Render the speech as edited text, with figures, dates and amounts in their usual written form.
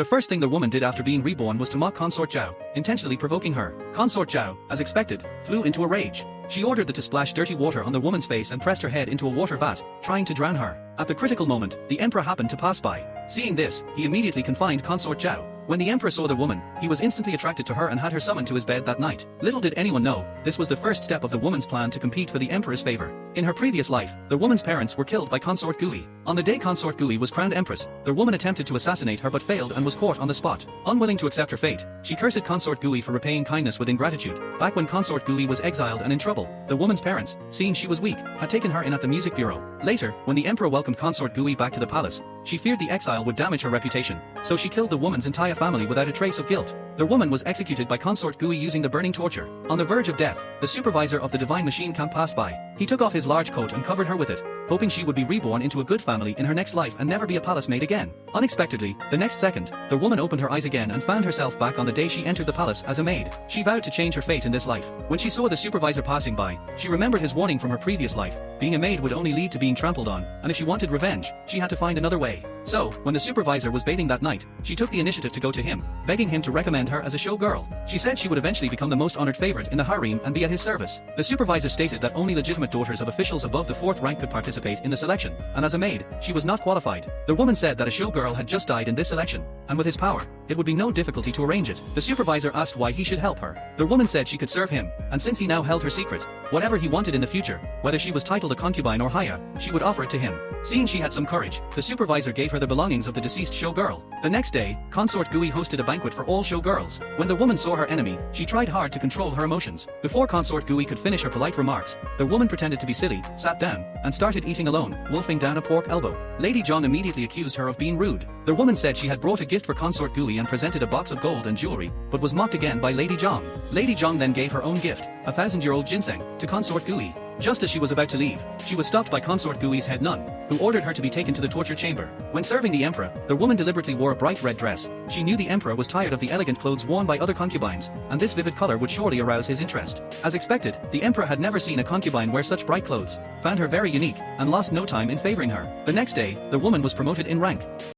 The first thing the woman did after being reborn was to mock Consort Zhao, intentionally provoking her. Consort Zhao, as expected, flew into a rage. She ordered the to splash dirty water on the woman's face and pressed her head into a water vat, trying to drown her. At the critical moment, the emperor happened to pass by. Seeing this, he immediately confined Consort Zhao. When the emperor saw the woman, he was instantly attracted to her and had her summoned to his bed that night. Little did anyone know, this was the first step of the woman's plan to compete for the emperor's favor. In her previous life, the woman's parents were killed by Consort Gui. On the day Consort Gui was crowned empress, the woman attempted to assassinate her but failed and was caught on the spot. Unwilling to accept her fate, she cursed Consort Gui for repaying kindness with ingratitude. Back when Consort Gui was exiled and in trouble, the woman's parents, seeing she was weak, had taken her in at the music bureau. Later, when the emperor welcomed Consort Gui back to the palace, she feared the exile would damage her reputation, so she killed the woman's entire family without a trace of guilt. The woman was executed by Consort Gui using the burning torture. On the verge of death, the supervisor of the divine machine camp passed by. He took off his large coat and covered her with it, hoping she would be reborn into a good family in her next life and never be a palace maid again. Unexpectedly, the next second, the woman opened her eyes again and found herself back on the day she entered the palace as a maid. She vowed to change her fate in this life. When she saw the supervisor passing by, she remembered his warning from her previous life. Being a maid would only lead to being trampled on, and if she wanted revenge, she had to find another way. So, when the supervisor was bathing that night, she took the initiative to go to him, begging him to recommend her as a show girl. She said she would eventually become the most honored favorite in the harem and be at his service. The supervisor stated that only legitimate daughters of officials above the 4th rank could participate in the selection, and as a maid, she was not qualified. The woman said that a show girl had just died in this selection, and with his power, it would be no difficulty to arrange it. The supervisor asked why he should help her. The woman said she could serve him, and since he now held her secret, whatever he wanted in the future, whether she was titled a concubine or higher, she would offer it to him. Seeing she had some courage, the supervisor gave her the belongings of the deceased show girl. The next day, Consort Gui hosted a banquet for all show girls. When the woman saw her enemy, she tried hard to control her emotions. Before Consort Gui could finish her polite remarks, the woman pretended to be silly, sat down, and started eating alone, wolfing down a pork elbow. Lady Zhang immediately accused her of being rude. The woman said she had brought a gift for Consort Gui and presented a box of gold and jewelry, but was mocked again by Lady Zhang. Lady Zhang then gave her own gift, a 1,000-year-old ginseng, to Consort Gui. Just as she was about to leave, she was stopped by Consort Gui's head nun, who ordered her to be taken to the torture chamber. When serving the emperor, the woman deliberately wore a bright red dress. She knew the emperor was tired of the elegant clothes worn by other concubines, and this vivid color would surely arouse his interest. As expected, the emperor had never seen a concubine wear such bright clothes, found her very unique, and lost no time in favoring her. The next day, the woman was promoted in rank.